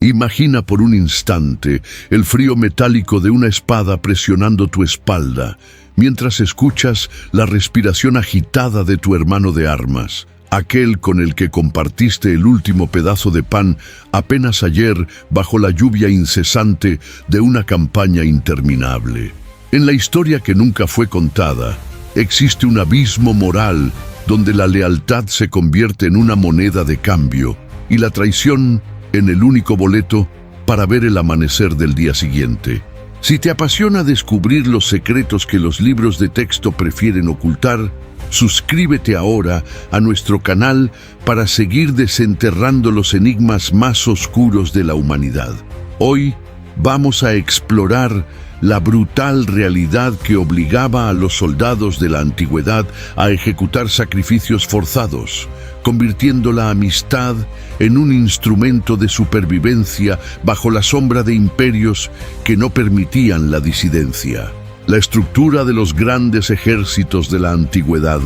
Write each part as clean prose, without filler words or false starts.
Imagina por un instante el frío metálico de una espada presionando tu espalda, mientras escuchas la respiración agitada de tu hermano de armas, aquel con el que compartiste el último pedazo de pan apenas ayer bajo la lluvia incesante de una campaña interminable. En la historia que nunca fue contada, existe un abismo moral donde la lealtad se convierte en una moneda de cambio y la traición en el único boleto para ver el amanecer del día siguiente. Si te apasiona descubrir los secretos que los libros de texto prefieren ocultar, suscríbete ahora a nuestro canal para seguir desenterrando los enigmas más oscuros de la humanidad. Hoy vamos a explorar la brutal realidad que obligaba a los soldados de la antigüedad a ejecutar sacrificios forzados, convirtiendo la amistad en un instrumento de supervivencia bajo la sombra de imperios que no permitían la disidencia. La estructura de los grandes ejércitos de la antigüedad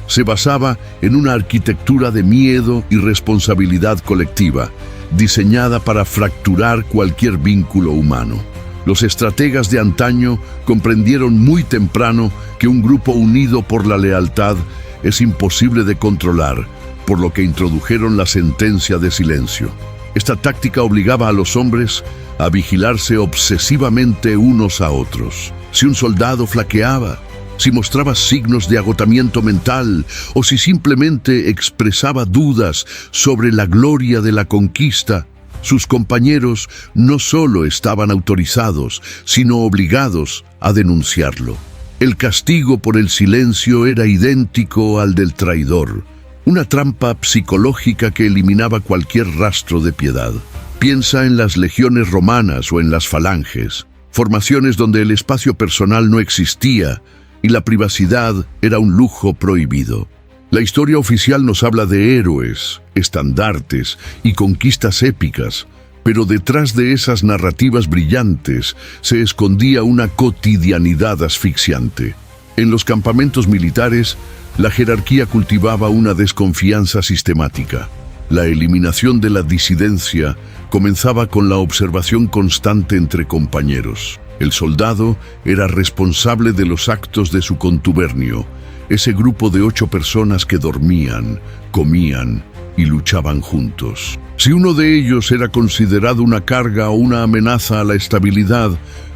se basaba en una arquitectura de miedo y responsabilidad colectiva, diseñada para fracturar cualquier vínculo humano. Los estrategas de antaño comprendieron muy temprano que un grupo unido por la lealtad es imposible de controlar, por lo que introdujeron la sentencia de silencio. Esta táctica obligaba a los hombres a vigilarse obsesivamente unos a otros. Si un soldado flaqueaba, si mostraba signos de agotamiento mental o si simplemente expresaba dudas sobre la gloria de la conquista, sus compañeros no solo estaban autorizados, sino obligados a denunciarlo. El castigo por el silencio era idéntico al del traidor, una trampa psicológica que eliminaba cualquier rastro de piedad. Piensa en las legiones romanas o en las falanges, formaciones donde el espacio personal no existía y la privacidad era un lujo prohibido. La historia oficial nos habla de héroes, estandartes y conquistas épicas, pero detrás de esas narrativas brillantes se escondía una cotidianidad asfixiante. En los campamentos militares, la jerarquía cultivaba una desconfianza sistemática. La eliminación de la disidencia comenzaba con la observación constante entre compañeros. El soldado era responsable de los actos de su contubernio, ese grupo de 8 personas que dormían, comían y luchaban juntos. Si uno de ellos era considerado una carga o una amenaza a la estabilidad,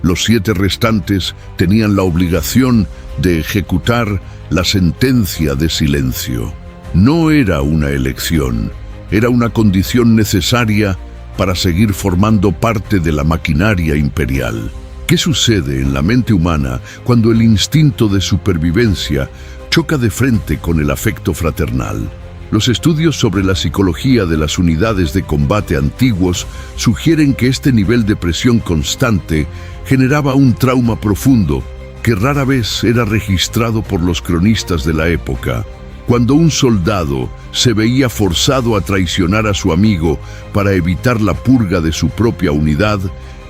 los 7 restantes tenían la obligación de ejecutar la sentencia de silencio. No era una elección, era una condición necesaria para seguir formando parte de la maquinaria imperial. ¿Qué sucede en la mente humana cuando el instinto de supervivencia choca de frente con el afecto fraternal? Los estudios sobre la psicología de las unidades de combate antiguos sugieren que este nivel de presión constante generaba un trauma profundo que rara vez era registrado por los cronistas de la época. Cuando un soldado se veía forzado a traicionar a su amigo para evitar la purga de su propia unidad,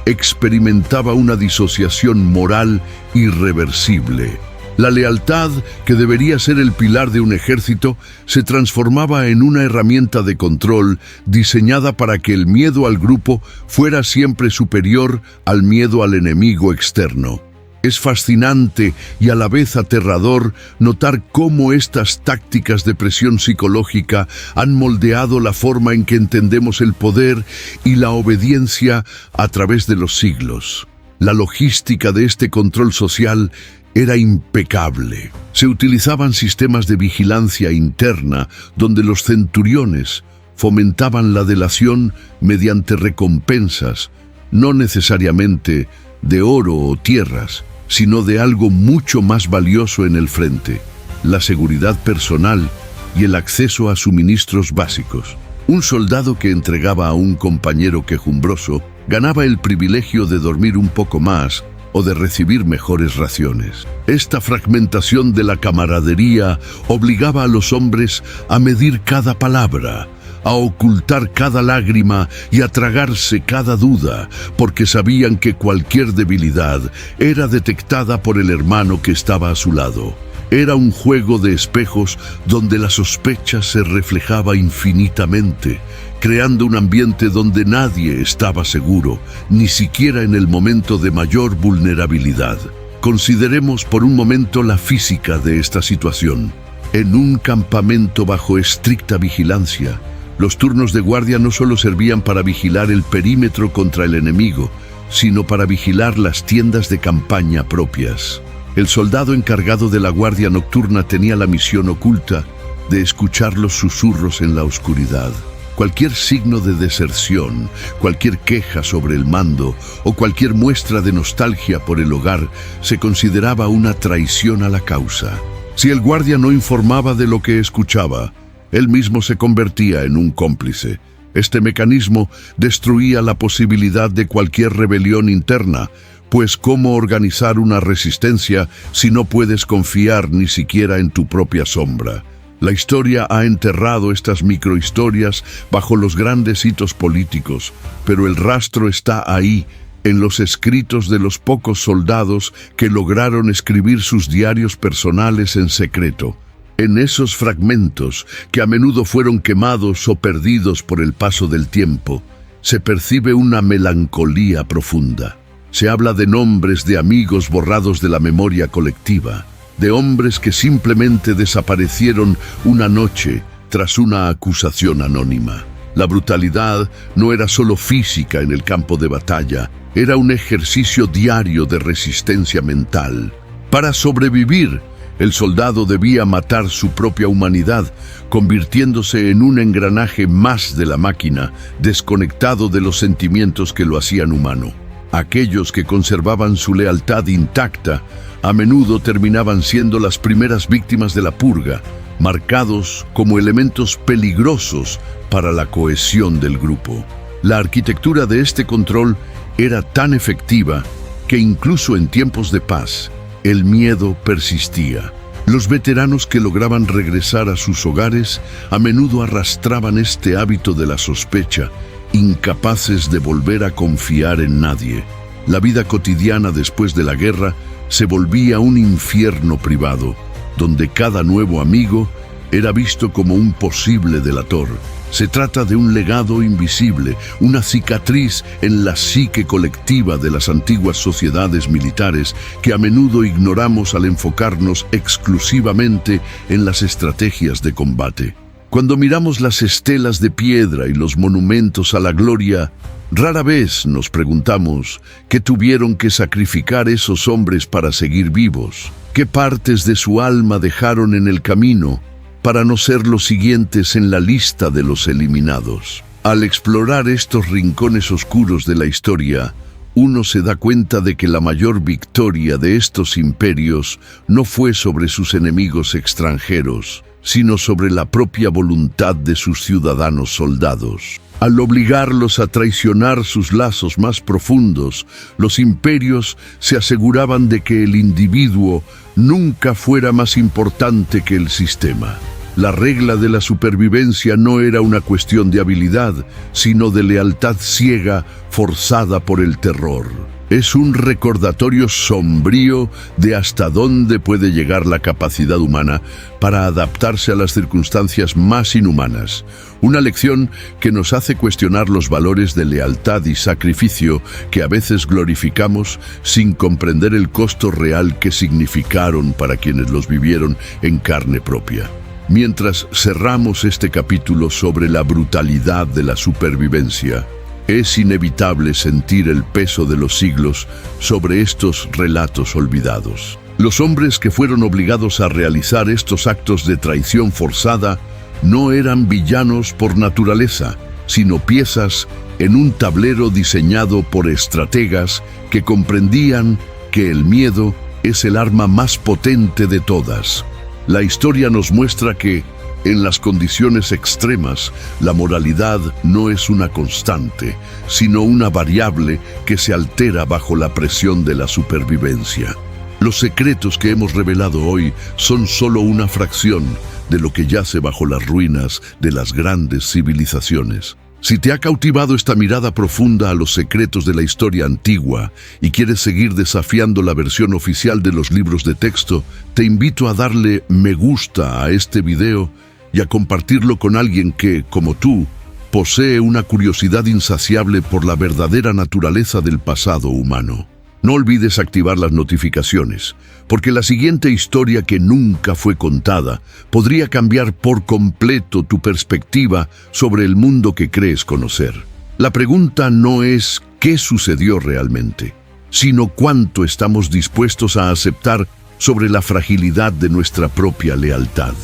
experimentaba una disociación moral irreversible. La lealtad, que debería ser el pilar de un ejército, se transformaba en una herramienta de control diseñada para que el miedo al grupo fuera siempre superior al miedo al enemigo externo. Es fascinante y a la vez aterrador notar cómo estas tácticas de presión psicológica han moldeado la forma en que entendemos el poder y la obediencia a través de los siglos. La logística de este control social era impecable. Se utilizaban sistemas de vigilancia interna donde los centuriones fomentaban la delación mediante recompensas, no necesariamente de oro o tierras, sino de algo mucho más valioso en el frente: la seguridad personal y el acceso a suministros básicos. Un soldado que entregaba a un compañero quejumbroso ganaba el privilegio de dormir un poco más o de recibir mejores raciones. Esta fragmentación de la camaradería obligaba a los hombres a medir cada palabra, a ocultar cada lágrima y a tragarse cada duda, porque sabían que cualquier debilidad era detectada por el hermano que estaba a su lado. Era un juego de espejos donde la sospecha se reflejaba infinitamente, creando un ambiente donde nadie estaba seguro, ni siquiera en el momento de mayor vulnerabilidad. Consideremos por un momento la física de esta situación. En un campamento bajo estricta vigilancia, los turnos de guardia no solo servían para vigilar el perímetro contra el enemigo, sino para vigilar las tiendas de campaña propias. El soldado encargado de la guardia nocturna tenía la misión oculta de escuchar los susurros en la oscuridad. Cualquier signo de deserción, cualquier queja sobre el mando o cualquier muestra de nostalgia por el hogar se consideraba una traición a la causa. Si el guardia no informaba de lo que escuchaba, él mismo se convertía en un cómplice. Este mecanismo destruía la posibilidad de cualquier rebelión interna, pues ¿cómo organizar una resistencia si no puedes confiar ni siquiera en tu propia sombra? La historia ha enterrado estas microhistorias bajo los grandes hitos políticos, pero el rastro está ahí, en los escritos de los pocos soldados que lograron escribir sus diarios personales en secreto. En esos fragmentos, que a menudo fueron quemados o perdidos por el paso del tiempo, se percibe una melancolía profunda. Se habla de nombres de amigos borrados de la memoria colectiva, de hombres que simplemente desaparecieron una noche tras una acusación anónima. La brutalidad no era solo física en el campo de batalla, era un ejercicio diario de resistencia mental. Para sobrevivir, el soldado debía matar su propia humanidad, convirtiéndose en un engranaje más de la máquina, desconectado de los sentimientos que lo hacían humano. Aquellos que conservaban su lealtad intacta, a menudo terminaban siendo las primeras víctimas de la purga, marcados como elementos peligrosos para la cohesión del grupo. La arquitectura de este control era tan efectiva que incluso en tiempos de paz, el miedo persistía. Los veteranos que lograban regresar a sus hogares a menudo arrastraban este hábito de la sospecha, incapaces de volver a confiar en nadie. La vida cotidiana después de la guerra se volvía un infierno privado, donde cada nuevo amigo era visto como un posible delator. Se trata de un legado invisible, una cicatriz en la psique colectiva de las antiguas sociedades militares que a menudo ignoramos al enfocarnos exclusivamente en las estrategias de combate. Cuando miramos las estelas de piedra y los monumentos a la gloria, rara vez nos preguntamos qué tuvieron que sacrificar esos hombres para seguir vivos, qué partes de su alma dejaron en el camino para no ser los siguientes en la lista de los eliminados. Al explorar estos rincones oscuros de la historia, uno se da cuenta de que la mayor victoria de estos imperios no fue sobre sus enemigos extranjeros, sino sobre la propia voluntad de sus ciudadanos soldados. Al obligarlos a traicionar sus lazos más profundos, los imperios se aseguraban de que el individuo nunca fuera más importante que el sistema. La regla de la supervivencia no era una cuestión de habilidad, sino de lealtad ciega forzada por el terror. Es un recordatorio sombrío de hasta dónde puede llegar la capacidad humana para adaptarse a las circunstancias más inhumanas. Una lección que nos hace cuestionar los valores de lealtad y sacrificio que a veces glorificamos sin comprender el costo real que significaron para quienes los vivieron en carne propia. Mientras cerramos este capítulo sobre la brutalidad de la supervivencia, es inevitable sentir el peso de los siglos sobre estos relatos olvidados. Los hombres que fueron obligados a realizar estos actos de traición forzada no eran villanos por naturaleza, sino piezas en un tablero diseñado por estrategas que comprendían que el miedo es el arma más potente de todas. La historia nos muestra que, en las condiciones extremas, la moralidad no es una constante, sino una variable que se altera bajo la presión de la supervivencia. Los secretos que hemos revelado hoy son solo una fracción de lo que yace bajo las ruinas de las grandes civilizaciones. Si te ha cautivado esta mirada profunda a los secretos de la historia antigua y quieres seguir desafiando la versión oficial de los libros de texto, te invito a darle me gusta a este video y a compartirlo con alguien que, como tú, posee una curiosidad insaciable por la verdadera naturaleza del pasado humano. No olvides activar las notificaciones, porque la siguiente historia que nunca fue contada podría cambiar por completo tu perspectiva sobre el mundo que crees conocer. La pregunta no es qué sucedió realmente, sino cuánto estamos dispuestos a aceptar sobre la fragilidad de nuestra propia lealtad.